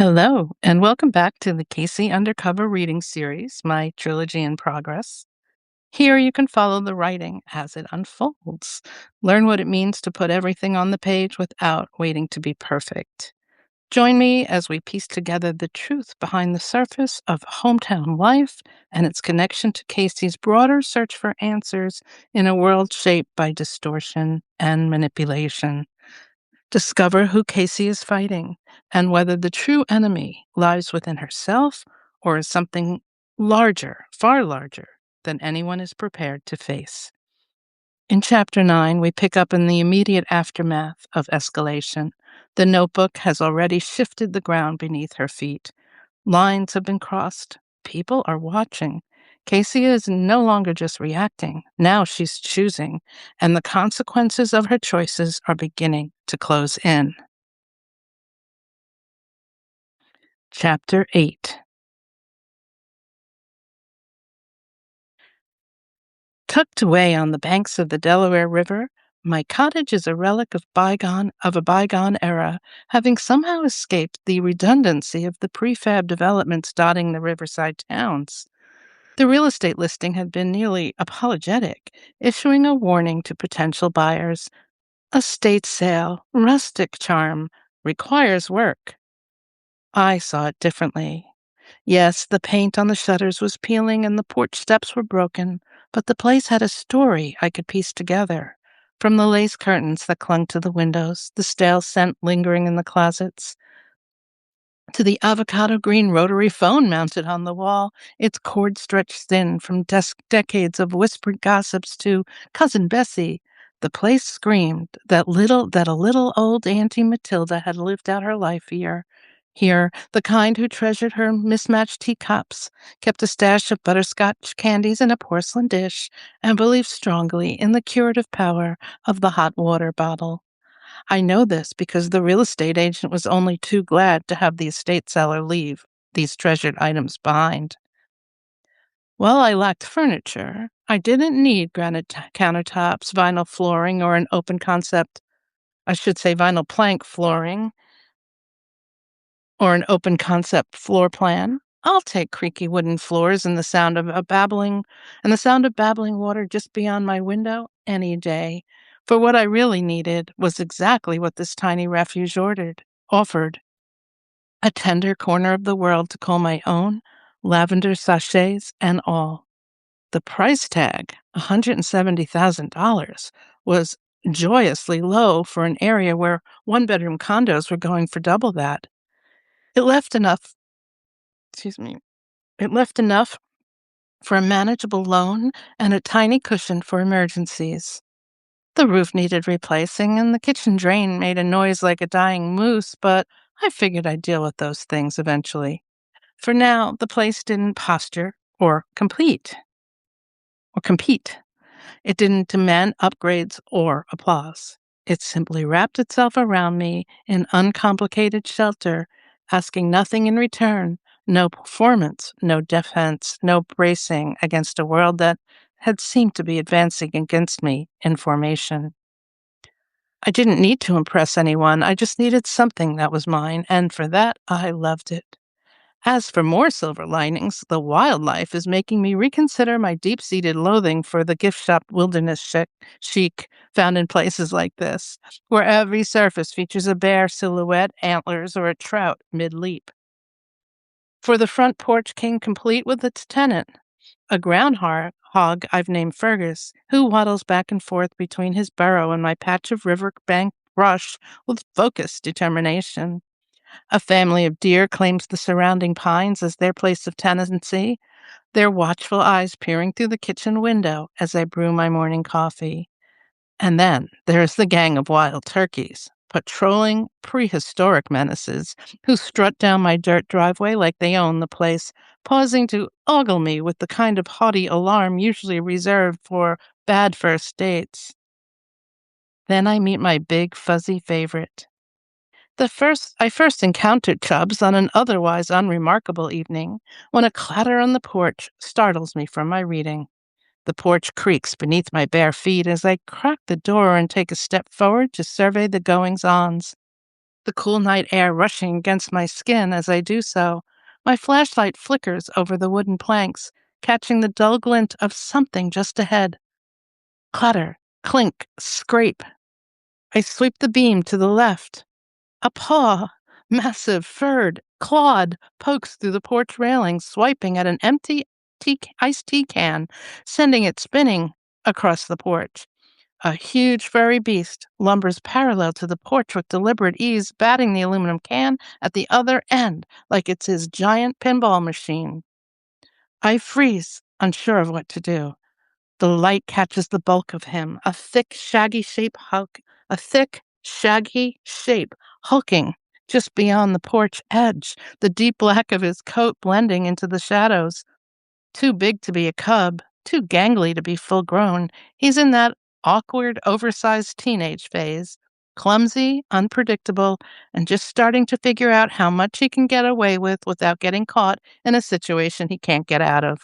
Hello, and welcome back to the Cayce Undercover Reading series, my trilogy in progress. Here you can follow the writing as it unfolds. Learn what it means to put everything on the page without waiting to be perfect. Join me as we piece together the truth behind the surface of hometown life and its connection to Casey's broader search for answers in a world shaped by distortion and manipulation. Discover who Casey is fighting and whether the true enemy lies within herself or is something larger, far larger than anyone is prepared to face. In Chapter 9, we pick up in the immediate aftermath of escalation. The notebook has already shifted the ground beneath her feet. Lines have been crossed. People are watching. Casey is no longer just reacting. Now she's choosing, and the consequences of her choices are beginning to close in. Chapter 8. Tucked away on the banks of the Delaware River, my cottage is a relic of a bygone era, having somehow escaped the redundancy of the prefab developments dotting the riverside towns. The real estate listing had been nearly apologetic, issuing a warning to potential buyers. Estate sale, rustic charm, requires work. I saw it differently. Yes, the paint on the shutters was peeling and the porch steps were broken, but the place had a story I could piece together. From the lace curtains that clung to the windows, the stale scent lingering in the closets, to the avocado green rotary phone mounted on the wall, its cord stretched thin from decades of whispered gossips to Cousin Bessie. The place screamed that a little old Auntie Matilda had lived out her life here. Here, the kind who treasured her mismatched teacups, kept a stash of butterscotch candies in a porcelain dish, and believed strongly in the curative power of the hot water bottle. I know this because the real estate agent was only too glad to have the estate seller leave these treasured items behind. While I lacked furniture, I didn't need granite countertops, vinyl flooring, or an vinyl plank flooring, or an open concept floor plan. I'll take creaky wooden floors and the sound of babbling water just beyond my window any day. For what I really needed was exactly what this tiny refuge offered. A tender corner of the world to call my own, lavender sachets and all. The price tag, $170,000, was joyously low for an area where one-bedroom condos were going for double that. It left enough excuse me, it left enough for a manageable loan and a tiny cushion for emergencies. The roof needed replacing, and the kitchen drain made a noise like a dying moose, but I figured I'd deal with those things eventually. For now, the place didn't posture or compete. It didn't demand upgrades or applause. It simply wrapped itself around me in uncomplicated shelter, asking nothing in return, no performance, no defense, no bracing against a world that had seemed to be advancing against me in formation. I didn't need to impress anyone. I just needed something that was mine, and for that, I loved it. As for more silver linings, the wildlife is making me reconsider my deep-seated loathing for the gift shop wilderness chic found in places like this, where every surface features a bear silhouette, antlers, or a trout mid-leap. For the front porch came complete with its tenant, a groundhog I've named Fergus, who waddles back and forth between his burrow and my patch of riverbank brush with focused determination. A family of deer claims the surrounding pines as their place of tenancy, their watchful eyes peering through the kitchen window as I brew my morning coffee. And then there's the gang of wild turkeys, patrolling prehistoric menaces who strut down my dirt driveway like they own the place, pausing to ogle me with the kind of haughty alarm usually reserved for bad first dates. Then I meet my big, fuzzy favorite. I first encountered Chubbs on an otherwise unremarkable evening when a clatter on the porch startles me from my reading. The porch creaks beneath my bare feet as I crack the door and take a step forward to survey the goings-ons. the cool night air rushing against my skin as I do so. My flashlight flickers over the wooden planks, catching the dull glint of something just ahead. Clatter, clink, scrape. I sweep the beam to the left. A paw, massive, furred, clawed, pokes through the porch railing, swiping at an empty iced tea can, sending it spinning across the porch. A huge furry beast lumbers parallel to the porch with deliberate ease, batting the aluminum can at the other end like it's his giant pinball machine. I freeze, unsure of what to do. The light catches the bulk of him, a thick, shaggy shape hulking just beyond the porch edge, the deep black of his coat blending into the shadows. Too big to be a cub, too gangly to be full grown, he's in that awkward, oversized teenage phase, clumsy, unpredictable, and just starting to figure out how much he can get away with without getting caught in a situation he can't get out of.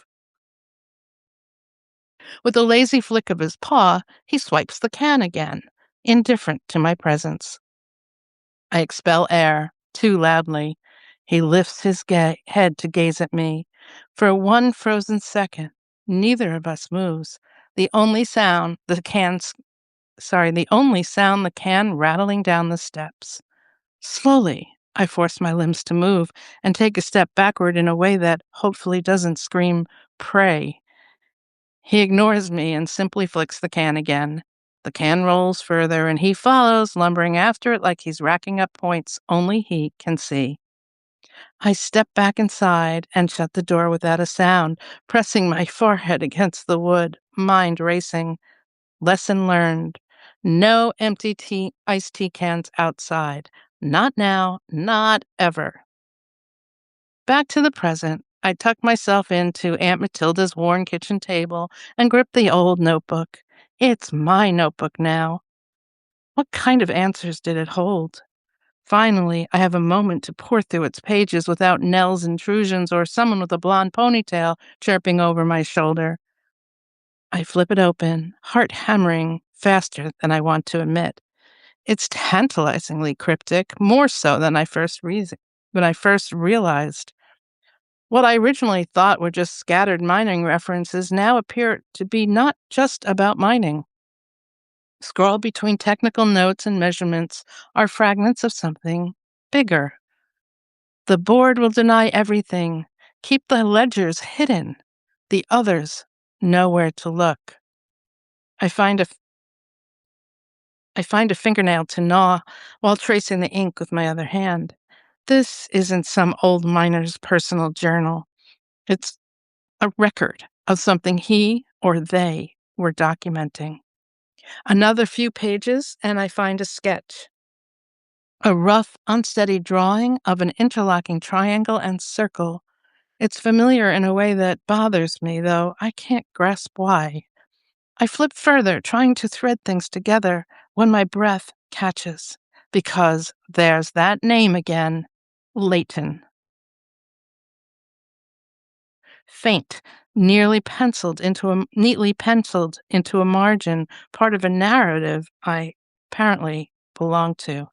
With a lazy flick of his paw, he swipes the can again, indifferent to my presence. I expel air, too loudly. He lifts his head to gaze at me. For one frozen second, neither of us moves. The only sound, the only sound the can rattling down the steps. Slowly, I force my limbs to move and take a step backward in a way that hopefully doesn't scream prey. He ignores me and simply flicks the can again. The can rolls further, and he follows, lumbering after it like he's racking up points only he can see. I step back inside and shut the door without a sound, pressing my forehead against the wood, mind racing. Lesson learned. No empty iced tea cans outside. Not now, not ever. Back to the present. I tuck myself into Aunt Matilda's worn kitchen table and grip the old notebook. It's my notebook now. What kind of answers did it hold? Finally, I have a moment to pore through its pages without Nell's intrusions or someone with a blonde ponytail chirping over my shoulder. I flip it open, heart hammering faster than I want to admit. It's tantalizingly cryptic, more so than when I first realized. What I originally thought were just scattered mining references now appear to be not just about mining. Scrawled between technical notes and measurements are fragments of something bigger. The board will deny everything, keep the ledgers hidden, the others nowhere to look. I find a fingernail to gnaw while tracing the ink with my other hand. This isn't some old miner's personal journal. It's a record of something he or they were documenting. Another few pages, and I find a sketch. A rough, unsteady drawing of an interlocking triangle and circle. It's familiar in a way that bothers me, though I can't grasp why. I flip further, trying to thread things together, when my breath catches. Because there's that name again, Leighton. Faint, neatly penciled into a margin, part of a narrative I apparently belong to.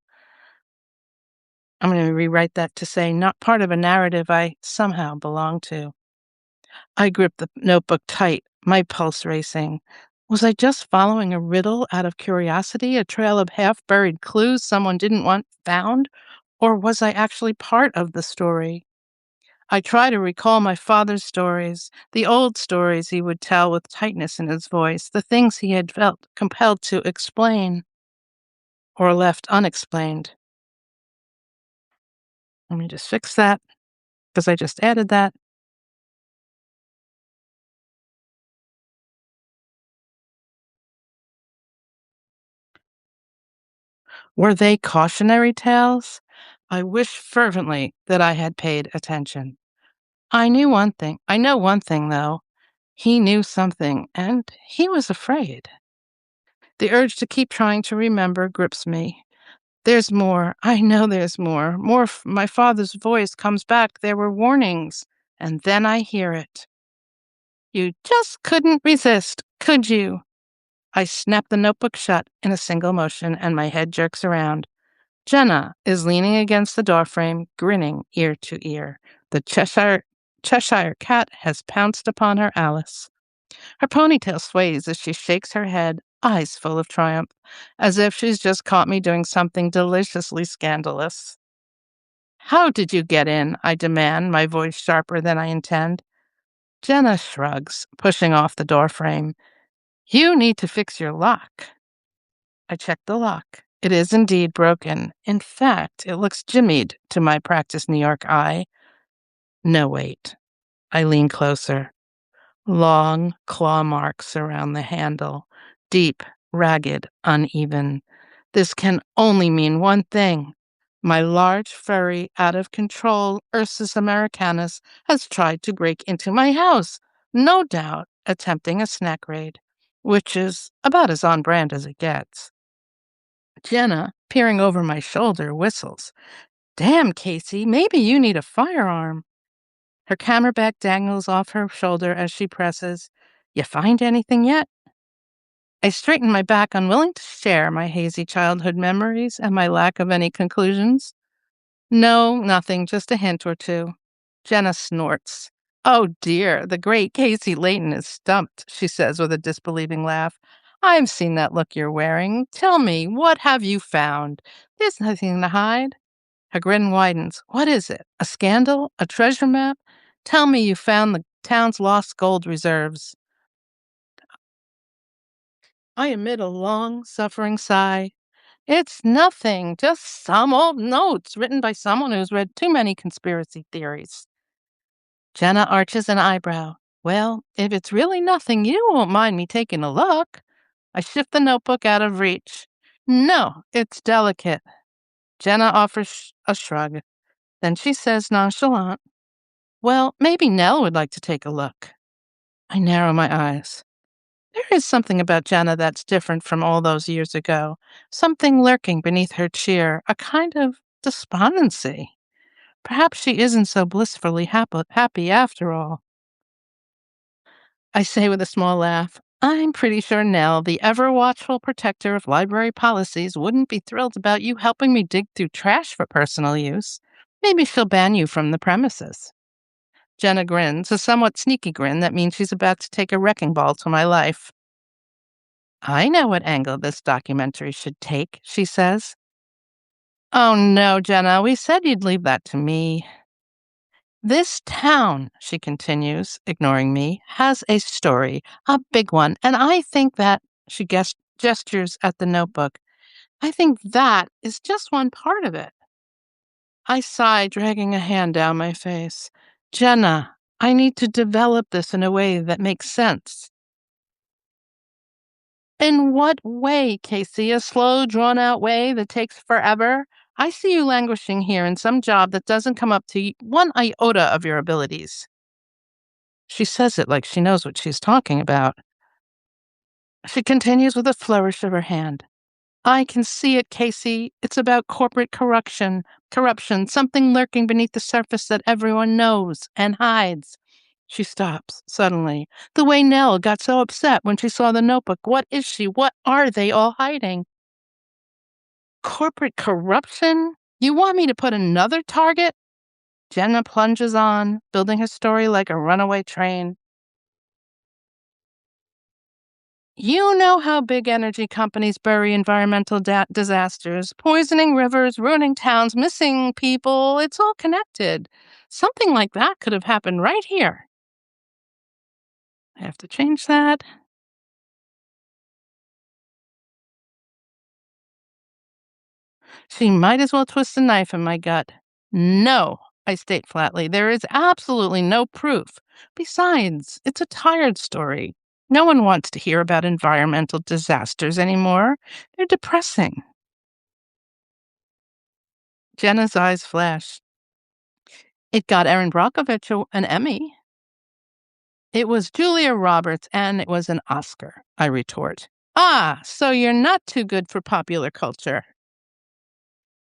I'm going to rewrite that to say, not part of a narrative I somehow belong to. I grip the notebook tight, my pulse racing. Was I just following a riddle out of curiosity, a trail of half-buried clues someone didn't want found? Or was I actually part of the story? I try to recall my father's stories, the old stories he would tell with tightness in his voice, the things he had felt compelled to explain or left unexplained. Let me just fix that because I just added that. Were they cautionary tales? I wish fervently that I had paid attention. I know one thing, though. He knew something, and he was afraid. The urge to keep trying to remember grips me. There's more. I know there's more. My father's voice comes back. There were warnings. And then I hear it. You just couldn't resist, could you? I snap the notebook shut in a single motion, and my head jerks around. Jenna is leaning against the doorframe, grinning ear to ear. The Cheshire cat has pounced upon her Alice. Her ponytail sways as she shakes her head, eyes full of triumph, as if she's just caught me doing something deliciously scandalous. How did you get in? I demand, my voice sharper than I intend. Jenna shrugs, pushing off the doorframe. You need to fix your lock. I check the lock. It is indeed broken. In fact, it looks jimmied to my practiced New York eye. No, wait. I lean closer. Long claw marks around the handle. Deep, ragged, uneven. This can only mean one thing. My large, furry, out of control Ursus americanus has tried to break into my house, no doubt attempting a snack raid, which is about as on brand as it gets. Jenna, peering over my shoulder, whistles. Damn, Cayce, maybe you need a firearm. Her camera back dangles off her shoulder as she presses. You find anything yet? I straighten my back, unwilling to share my hazy childhood memories and my lack of any conclusions. No, nothing, just a hint or two. Jenna snorts. Oh dear, the great Cayce Layton is stumped, she says with a disbelieving laugh. I've seen that look you're wearing. Tell me, what have you found? There's nothing to hide. Her grin widens. What is it? A scandal? A treasure map? Tell me you found the town's lost gold reserves. I emit a long, suffering sigh. It's nothing, just some old notes written by someone who's read too many conspiracy theories. Jenna arches an eyebrow. Well, if it's really nothing, you won't mind me taking a look. I shift the notebook out of reach. No, it's delicate. Jenna offers a shrug. Then she says nonchalant, well, maybe Nell would like to take a look. I narrow my eyes. There is something about Jenna that's different from all those years ago, something lurking beneath her cheer, a kind of despondency. Perhaps she isn't so blissfully happy after all. I say with a small laugh, I'm pretty sure Nell, the ever-watchful protector of library policies, wouldn't be thrilled about you helping me dig through trash for personal use. Maybe she'll ban you from the premises. Jenna grins, a somewhat sneaky grin that means she's about to take a wrecking ball to my life. I know what angle this documentary should take, she says. Oh no, Jenna, we said you'd leave that to me. This town, she continues, ignoring me, has a story, a big one, and I think that, she gestures at the notebook, I think that is just one part of it. I sigh, dragging a hand down my face. Jenna, I need to develop this in a way that makes sense. In what way, Cayce? A slow, drawn-out way that takes forever? I see you languishing here in some job that doesn't come up to one iota of your abilities. She says it like she knows what she's talking about. She continues with a flourish of her hand. I can see it, Cayce. It's about corporate corruption, something lurking beneath the surface that everyone knows and hides. She stops, suddenly. The way Nell got so upset when she saw the notebook. What is she? What are they all hiding? Corporate corruption? You want me to put another target? Jenna plunges on, building her story like a runaway train. You know how big energy companies bury environmental disasters, poisoning rivers, ruining towns, missing people. It's all connected. Something like that could have happened right here. I have to change that. She might as well twist a knife in my gut. No, I state flatly, there is absolutely no proof. Besides, it's a tired story. No one wants to hear about environmental disasters anymore. They're depressing. Jenna's eyes flash. It got Erin Brockovich an Emmy. It was Julia Roberts, and it was an Oscar, I retort. Ah, so you're not too good for popular culture.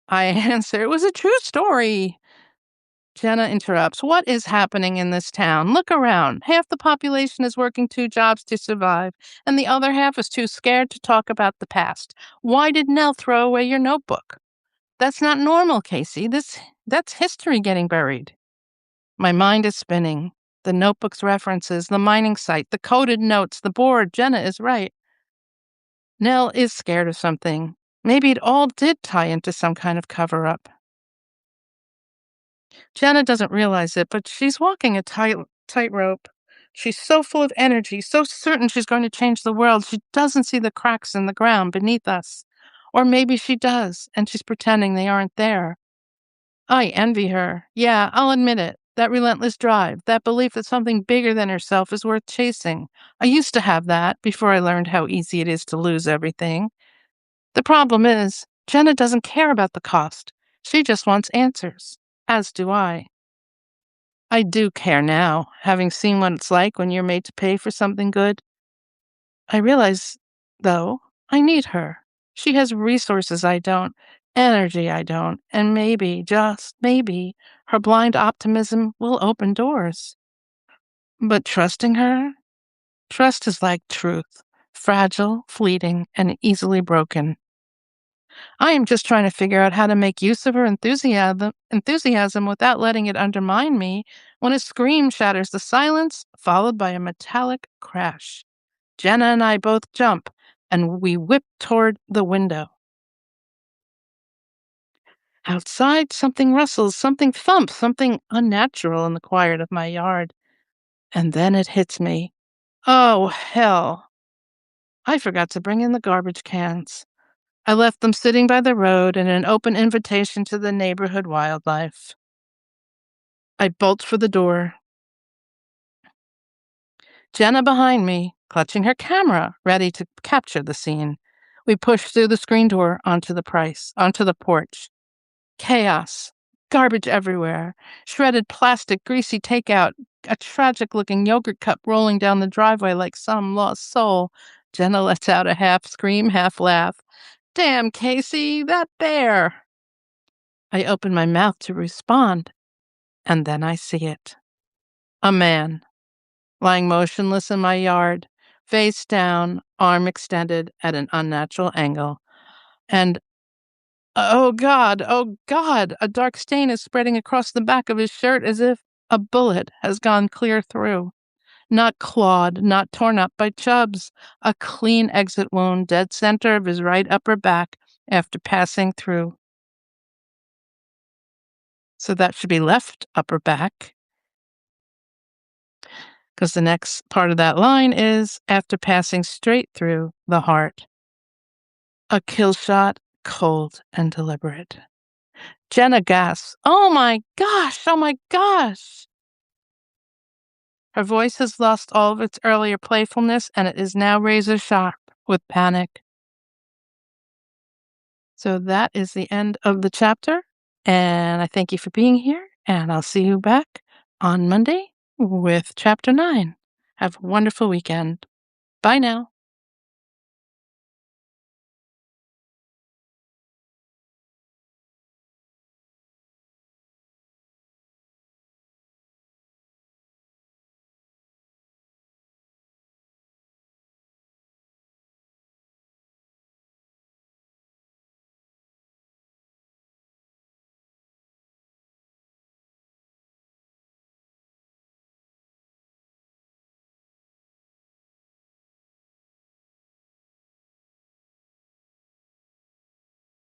I answer, it was a true story. Jenna interrupts. What is happening in this town? Look around. Half the population is working 2 jobs to survive, and the other half is too scared to talk about the past. Why did Nell throw away your notebook? That's not normal, Casey. That's history getting buried. My mind is spinning. The notebook's references, the mining site, the coded notes, the board. Jenna is right. Nell is scared of something. Maybe it all did tie into some kind of cover-up. Jenna doesn't realize it, but she's walking a tightrope. She's so full of energy, so certain she's going to change the world, she doesn't see the cracks in the ground beneath us. Or maybe she does, and she's pretending they aren't there. I envy her. Yeah, I'll admit it. That relentless drive, that belief that something bigger than herself is worth chasing. I used to have that before I learned how easy it is to lose everything. The problem is, Jenna doesn't care about the cost. She just wants answers, as do I. I do care now, having seen what it's like when you're made to pay for something good. I realize, though, I need her. She has resources I don't, energy I don't, and maybe, just maybe, her blind optimism will open doors. But trusting her? Trust is like truth, fragile, fleeting, and easily broken. I am just trying to figure out how to make use of her enthusiasm without letting it undermine me when a scream shatters the silence, followed by a metallic crash. Jenna and I both jump, and we whip toward the window. Outside, something rustles, something thumps, something unnatural in the quiet of my yard. And then it hits me. Oh, hell. I forgot to bring in the garbage cans. I left them sitting by the road in an open invitation to the neighborhood wildlife. I bolt for the door. Jenna behind me, clutching her camera, ready to capture the scene. We push through the screen door onto the porch. Chaos. Garbage everywhere. Shredded plastic, greasy takeout, a tragic-looking yogurt cup rolling down the driveway like some lost soul. Jenna lets out a half scream, half laugh. Damn, Casey, that bear! I open my mouth to respond, and then I see it. A man, lying motionless in my yard, face down, arm extended at an unnatural angle. And oh God, a dark stain is spreading across the back of his shirt as if a bullet has gone clear through. Not clawed, not torn up by chubs. A clean exit wound dead center of his right upper back after passing through. So that should be left upper back, because the next part of that line is after passing straight through the heart. A kill shot, cold and deliberate. Jenna gasps, "Oh my gosh, oh my gosh!" Her voice has lost all of its earlier playfulness, and it is now razor sharp with panic. So that is the end of the chapter, and I thank you for being here, and I'll see you back on Monday with Chapter 9. Have a wonderful weekend. Bye now.